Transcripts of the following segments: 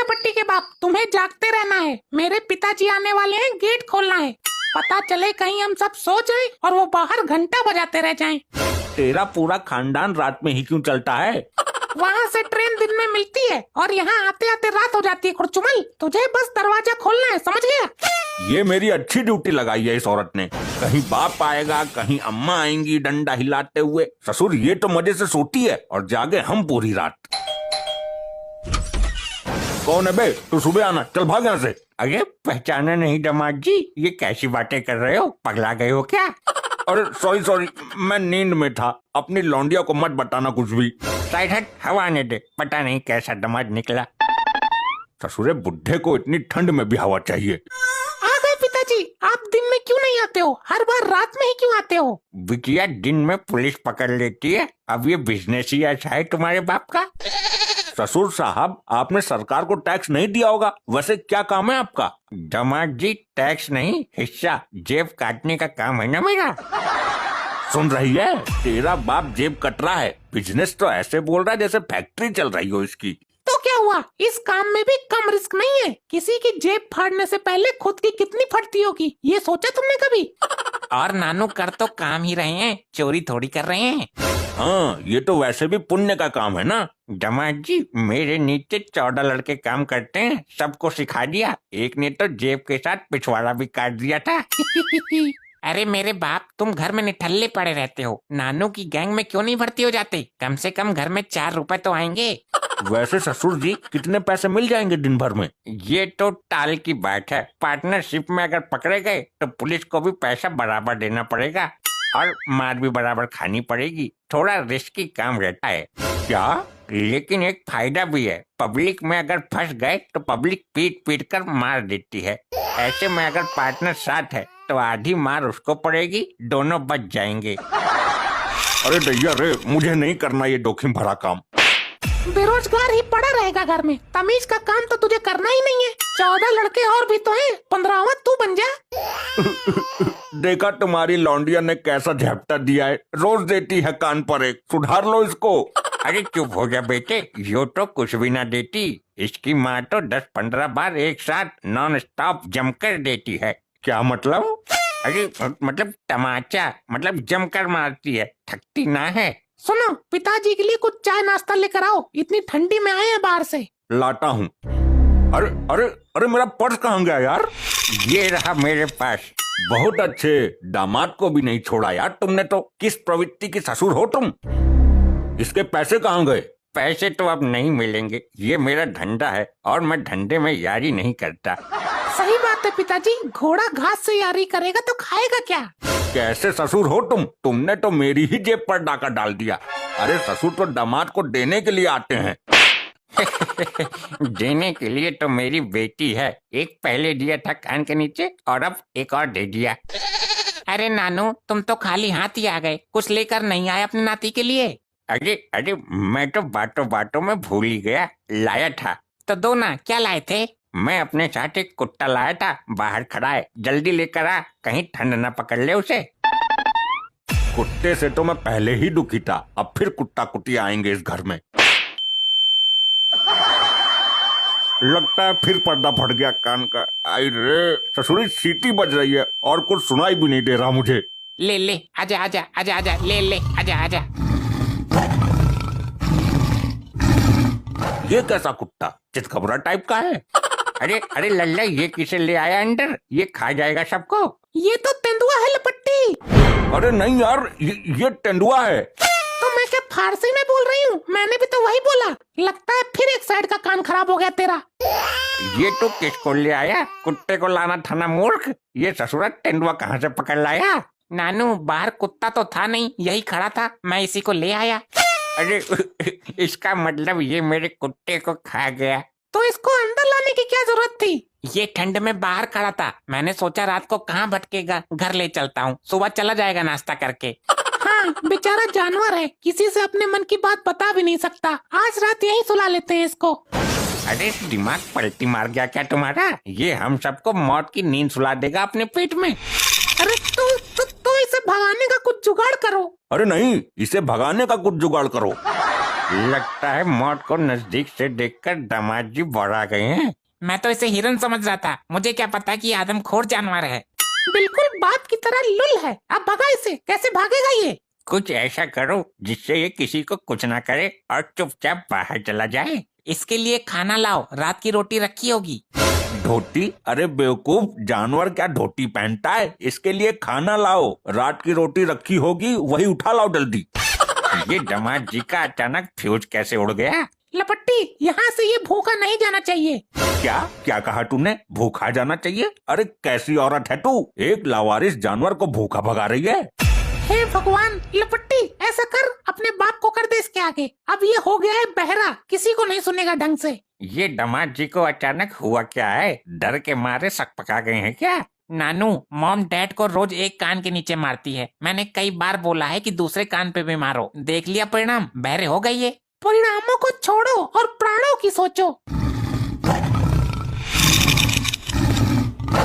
लपट्टी के बाप, तुम्हें जागते रहना है। मेरे पिताजी आने वाले हैं, गेट खोलना है। पता चले कहीं हम सब सो जाएं और वो बाहर घंटा बजाते रह जाएं। तेरा पूरा खानदान रात में ही क्यों चलता है? वहाँ से ट्रेन दिन में मिलती है और यहाँ आते आते रात हो जाती है। खुरचुमल, तुझे बस दरवाजा खोलना है, समझ गया? ये मेरी अच्छी ड्यूटी लगाई है इस औरत ने। कहीं बाप आएगा, कहीं अम्मा आएंगी डंडा हिलाते हुए। ससुर ये तो मजे से सोती है और जागे हम पूरी रात। कौन है बे? तू सुबह आना, चल भाग यहाँ से। अरे पहचाना नहीं दामाद जी, ये कैसी बातें कर रहे हो? पगला गए हो क्या? अरे सॉरी, मैं नींद में था। अपनी लौंडिया को मत बताना कुछ भी। साइड हट, हवा आने दे। पता नहीं कैसा दामाद निकला। ससुरे बुढ़े को इतनी ठंड में भी हवा चाहिए। आ गए पिताजी। आप दिन में क्यों नहीं आते हो? हर बार रात में ही क्यों आते हो? बिटिया दिन में पुलिस पकड़ लेती है। अब ये बिजनेस ही ऐसा है तुम्हारे बाप का। ससुर साहब, आपने सरकार को टैक्स नहीं दिया होगा। वैसे क्या काम है आपका? दामाद जी, टैक्स नहीं, हिस्सा जेब काटने का काम है ना मेरा। सुन रही है? तेरा बाप जेब कट रहा है। बिजनेस तो ऐसे बोल रहा है जैसे फैक्ट्री चल रही हो इसकी। तो क्या हुआ? इस काम में भी कम रिस्क नहीं है। किसी की जेब फाड़ने से पहले खुद की कितनी फटती होगी, ये सोचा तुमने कभी? और नानू कर तो काम ही रहे हैं, चोरी थोड़ी कर रहे हैं। हाँ, ये तो वैसे भी पुण्य का काम है ना। दामाद जी, मेरे नीचे 14 लड़के काम करते हैं, सबको सिखा दिया। एक ने तो जेब के साथ पिछवाड़ा भी काट दिया था। अरे मेरे बाप, तुम घर में निठल्ले पड़े रहते हो। नानू की गैंग में क्यों नहीं भर्ती हो जाते? कम से कम घर में 4 रुपए तो आएंगे। वैसे ससुर जी, कितने पैसे मिल जाएंगे दिन भर में? ये तो टाल की बात है। पार्टनरशिप में अगर पकड़े गए तो पुलिस को भी पैसा बराबर देना पड़ेगा और मार भी बराबर खानी पड़ेगी। थोड़ा रिस्की काम रहता है। क्या? लेकिन एक फायदा भी है। पब्लिक में अगर फंस गए तो पब्लिक पीट पीट कर मार देती है। ऐसे में अगर पार्टनर साथ है तो आधी मार उसको पड़ेगी, दोनों बच जाएंगे। अरे दैया रे, मुझे नहीं करना ये जोखिम भरा काम। बेरोजगार ही पड़ा रहेगा घर में। तमीज का काम तो तुझे करना ही नहीं है। 14 लड़के और भी तो हैं, 15वां तू बन जा। देखा तुम्हारी लौंडिया ने कैसा झपटा दिया है। रोज देती है कान पर एक। सुधार लो इसको। अरे चुप हो जा बेटे, यो तो कुछ भी ना देती। इसकी माँ तो 10-15 बार एक साथ नॉन स्टॉप जमकर देती है। क्या मतलब? अरे मतलब तमाचा, मतलब जमकर मारती है, थकती ना है। सुनो, पिताजी के लिए कुछ चाय नाश्ता लेकर आओ। इतनी ठंडी में आए हैं बाहर से। लाता हूँ। अरे अरे अरे, मेरा पर्स कहाँ गया यार? ये रहा मेरे पास। बहुत अच्छे, दामाद को भी नहीं छोड़ा यार तुमने तो। किस प्रवृत्ति की ससुर हो तुम? इसके पैसे कहाँ गए? पैसे तो अब नहीं मिलेंगे। ये मेरा धंधा है और मैं धंधे में यारी नहीं करता। सही बात है पिताजी। घोड़ा घास से यारी करेगा तो खाएगा क्या? कैसे ससुर हो तुम? तुमने तो मेरी ही जेब पर डाका डाल दिया। अरे ससुर तो दामाद को देने के लिए आते हैं। देने के लिए तो मेरी बेटी है। एक पहले दिया था कान के नीचे और अब एक और दे दिया। अरे नानू, तुम तो खाली हाथ ही आ गए, कुछ लेकर नहीं आए अपने नाती के लिए? अरे अरे, मैं तो बातों बातों में भूल ही गया। लाया था तो दो ना। क्या लाए थे? मैं अपने साथ एक कुत्ता लाया था, बाहर खड़ा है, जल्दी लेकर आ, कहीं ठंड न पकड़ ले उसे। कुत्ते से तो मैं पहले ही दुखी था, अब फिर कुत्ता कुत्ती आएंगे इस घर में। लगता है फिर पर्दा फट गया कान का। आई रे, ससुरी सीटी बज रही है और कुछ सुनाई भी नहीं दे रहा मुझे। ले ले, आजा आजा आजा आजा, ले ले, आजा आजा। ये कैसा कुत्ता? चितकबरा टाइप का है। अरे अरे लल्ला, ये किसे ले आया अंदर? ये खा जाएगा सबको। ये तो तेंदुआ है लपट्टी। अरे नहीं यार, ये तेंदुआ है। तो मैं क्या फारसी में बोल रही हूँ? मैंने भी तो वही बोला। लगता है फिर एक साइड का कान खराब हो गया तेरा। ये तो किसको ले आया? कुत्ते को लाना था ना मूर्ख। ये ससुरा तेंदुआ कहाँ से पकड़ लाया? नानू, बाहर कुत्ता तो था नहीं, यही खड़ा था, मैं इसी को ले आया। अरे इसका मतलब ये मेरे कुत्ते को खा गया। तो इसको अंदर लाने की क्या जरूरत थी? ये ठंड में बाहर खड़ा था, मैंने सोचा रात को कहाँ भटकेगा, घर ले चलता हूँ, सुबह चला जाएगा नाश्ता करके। हाँ, बेचारा जानवर है, किसी से अपने मन की बात बता भी नहीं सकता। आज रात यहीं सुला लेते हैं इसको। अरे दिमाग पलटी मार गया क्या तुम्हारा? ये हम सबको मौत की नींद सुला देगा अपने पेट में। अरे तो इसे भगाने का कुछ जुगाड़ करो। अरे नहीं, इसे भगाने का कुछ जुगाड़ करो। लगता है मौत को नजदीक से देखकर दामाद जी बड़ा गए हैं। मैं तो इसे हिरन समझ रहा था, मुझे क्या पता कि आदमखोर जानवर है। बिल्कुल बाप की तरह लुल है। अब भगा इसे, कैसे भागेगा ये? कुछ ऐसा करो जिससे ये किसी को कुछ ना करे और चुपचाप बाहर चला जाए। इसके लिए खाना लाओ, रात की रोटी रखी होगी। धोती? अरे बेवकूफ, जानवर क्या धोती पहनता है? इसके लिए खाना लाओ, रात की रोटी रखी होगी, वही उठा लाओ जल्दी। ये दामाद जी का अचानक फ्यूज कैसे उड़ गया? लपट्टी, यहाँ से ये भूखा नहीं जाना चाहिए। क्या क्या कहा तूने? भूखा जाना चाहिए? अरे कैसी औरत है तू, एक लावारिस जानवर को भूखा भगा रही है। हे भगवान, लपट्टी ऐसा कर, अपने बाप को कर दे इसके आगे। अब ये हो गया है बहरा, किसी को नहीं सुनेगा ढंग से। ये दामाद जी को अचानक हुआ क्या है? डर के मारे सकपका गए हैं क्या? नानू, मॉम डैड को रोज एक कान के नीचे मारती है। मैंने कई बार बोला है कि दूसरे कान पे भी मारो। देख लिया परिणाम, बहरे हो गई है। परिणामों को छोड़ो और प्राणों की सोचो।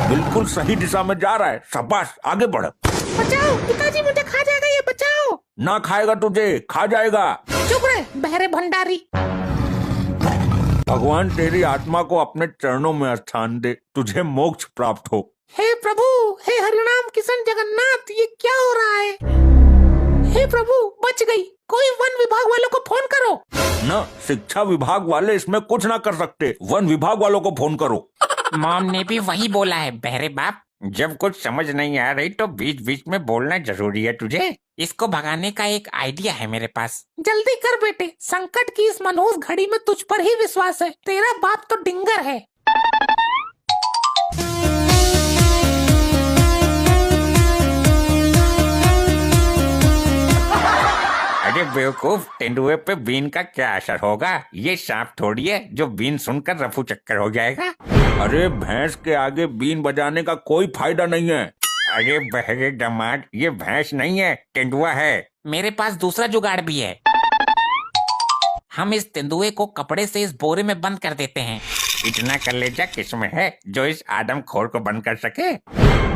बिल्कुल सही दिशा में जा रहा है, शाबाश, आगे बढ़। बचाओ पिताजी, मुझे खा जाएगा ये, बचाओ। ना खाएगा तुझे, खा जाएगा। चुप रहे बहरे भंडारी। भगवान तेरी आत्मा को अपने चरणों में स्थान दे, तुझे मोक्ष प्राप्त हो। हे प्रभु, हे हरिनाम किशन जगन्नाथ, ये क्या हो रहा है? हे प्रभु, बच गई। कोई वन विभाग वालों को फोन करो। न, शिक्षा विभाग वाले इसमें कुछ ना कर सकते, वन विभाग वालों को फोन करो। मॉम ने भी वही बोला है बहरे बाप। जब कुछ समझ नहीं आ रही तो बीच बीच में बोलना जरूरी है तुझे। इसको भगाने का एक आइडिया है मेरे पास। जल्दी कर बेटे, संकट की इस मनहूस घड़ी में तुझ पर ही विश्वास है। तेरा बाप तो डिंगर है। अरे बेवकूफ, तेंदुए पे बीन का क्या असर होगा? ये सांप थोड़ी है जो बीन सुनकर रफू चक्कर हो जाएगा। अरे भैंस के आगे बीन बजाने का कोई फायदा नहीं है। अरे बहरे दामाद, ये भैंस नहीं है, तेंदुआ है। मेरे पास दूसरा जुगाड़ भी है। हम इस तेंदुए को कपड़े से इस बोरे में बंद कर देते हैं। इतना कलेजा किसमें है जो इस आदमखोर को बंद कर सके?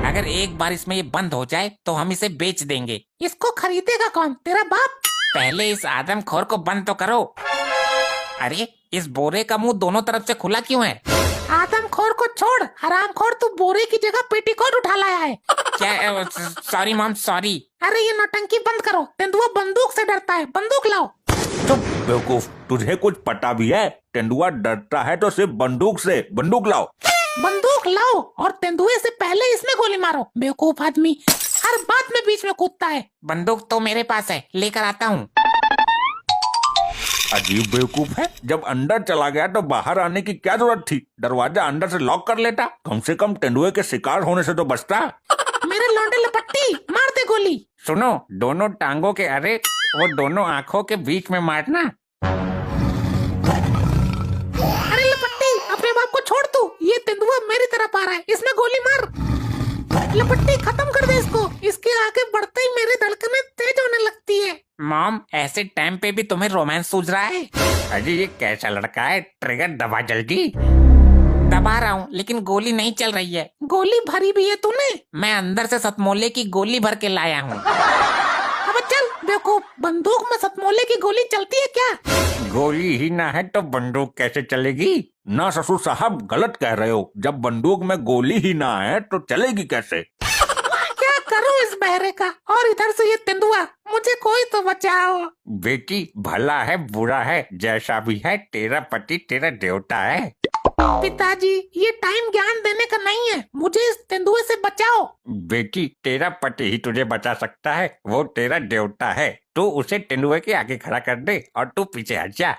अगर एक बार इसमें ये बंद हो जाए तो हम इसे बेच देंगे। इसको खरीदेगा कौन? तेरा बाप। पहले इस आदमखोर को बंद तो करो। अरे इस बोरे का मुंह दोनों तरफ से खुला क्यों है? आदमखोर को छोड़, हरामखोर, तू बोरे की जगह पेटीकोट उठा लाया है। क्या? Sorry mom, sorry. अरे ये नौटंकी बंद करो, तेंदुआ बंदूक से डरता है, बंदूक लाओ। चुप बेवकूफ, तुझे कुछ पता भी है? तेंदुआ डरता है तो सिर्फ बंदूक से, बंदूक लाओ। बंदूक लाओ और तेंदुए से पहले इसमें गोली मारो। बेवकूफ आदमी हर बात में बीच में कूदता है। बंदूक तो मेरे पास है, लेकर आता हूँ। अजीब बेवकूफ है, जब अंदर चला गया तो बाहर आने की क्या जरूरत थी? दरवाजा अंदर से लॉक कर लेता, कम से कम तेंदुए के शिकार होने से तो बचता। मेरे लौंडे लपट्टी, मार दे गोली। सुनो, दोनों टांगों के, अरे वो दोनों आंखों के बीच में मारना। अरे लपट्टी, अपने बाप को छोड़ तू, ये तेंदुआ मेरी तरफ आ रहा है, इसमें गोली मार। लपट्टी खत्म कर दे इसको, इसके आगे बढ़ते ही मेरी धड़कनें तेज होने लगती है। मॉम, ऐसे टाइम पे भी तुम्हें रोमांस सूझ रहा है? अरे ये कैसा लड़का है, ट्रिगर दबा जल्दी। दबा रहा हूँ लेकिन गोली नहीं चल रही है। गोली भरी भी है तूने? मैं अंदर से सतमोले की गोली भर के लाया हूँ। अब चल बेवकूफ, बंदूक में सतमोले की गोली चलती है क्या? गोली ही ना है तो बंदूक कैसे चलेगी? ना ससुर साहब, गलत कह रहे हो। जब बंदूक में गोली ही ना है तो चलेगी कैसे? क्या करूं इस बहरे का, और इधर से ये तेंदुआ, मुझे कोई तो बचाओ। बेटी, भला है बुरा है, जैसा भी है तेरा पति तेरा देवता है। पिताजी, ये टाइम ज्ञान देने का नहीं है, मुझे इस तेंदुए से बचाओ। बेटी, तेरा पति ही तुझे बचा सकता है, वो तेरा देवता है। तू उसे तेंदुए के आगे खड़ा कर दे और तू पीछे हट जा।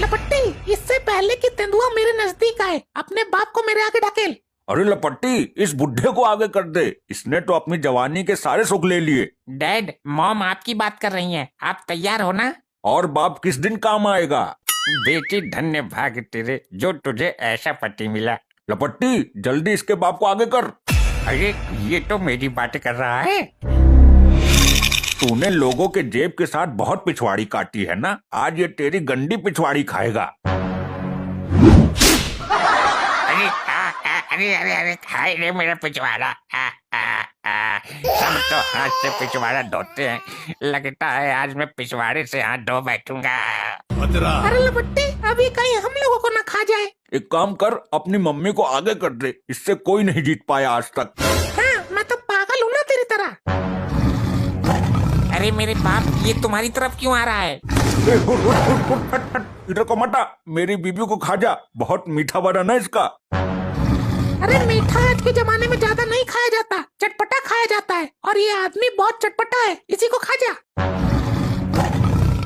लपट्टी, इससे पहले कि तेंदुआ मेरे नजदीक आए, अपने बाप को मेरे आगे ढकेल। अरे लपट्टी, इस बुढ़े को आगे कर दे, इसने तो अपनी जवानी के सारे सुख ले लिए। डैड, मॉम आपकी बात कर रही हैं, आप तैयार हो ना? और बाप किस दिन काम आएगा? बेटी, धन्य भाग्य तेरे जो तुझे ऐसा पति मिला। लपट्टी, जल्दी इसके बाप को आगे कर। अरे ये तो मेरी बातें कर रहा है। तूने लोगों के जेब के साथ बहुत पिछवाड़ी काटी है ना, आज ये तेरी गंदी पिछवाड़ी खाएगा। अरे खाए रे मेरा पिछवाड़ा। सब तो हाथ से पिछवाड़ा धोते हैं, लगता है आज मैं पिछवाड़े से हाथ धो बैठूंगा। अरे लपट्टी, अभी कहीं हम लोगों को ना खा जाए। एक काम कर, अपनी मम्मी को आगे कर दे, इससे कोई नहीं जीत पाया आज तक। हाँ, मैं तो पागल हूँ ना तेरी तरह। अरे मेरे बाप, ये तुम्हारी तरफ क्यों आ रहा है? ए, उठ, उठ, उठ, हट, हट, इधर को मटा, मेरी बीबी को खा जा, बहुत मीठा बना ना इसका। अरे मीठा आज के जमाने में ज्यादा नहीं खाया जाता, चटपटा खाया जाता है, और ये आदमी बहुत चटपटा है, इसी को खा जा।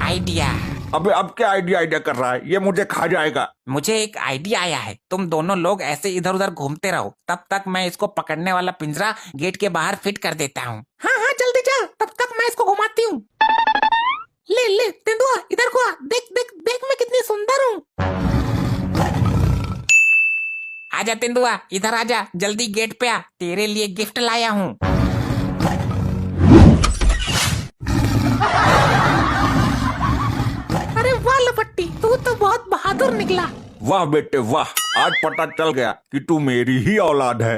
आइडिया। अबे अब क्या आइडिया कर रहा है, ये मुझे खा जाएगा। मुझे एक आइडिया आया है, तुम दोनों लोग ऐसे इधर उधर घूमते रहो, तब तक मैं इसको पकड़ने वाला पिंजरा गेट के बाहर फिट कर देता हूँ। हाँ हाँ जल्दी जा, तब तक मैं इसको घुमाती हूँ। ले ले तेंदुआ, इधर को आ, देख देख देख मैं कितनी सुंदर हूँ। आजा तेंदुआ, इधर आजा, जल्दी गेट पे आ, तेरे लिए गिफ्ट लाया हूँ। अरे वाह लपट्टी, तू तो बहुत बहादुर निकला। वाह बेटे वाह, आज पता चल गया कि तू मेरी ही औलाद है।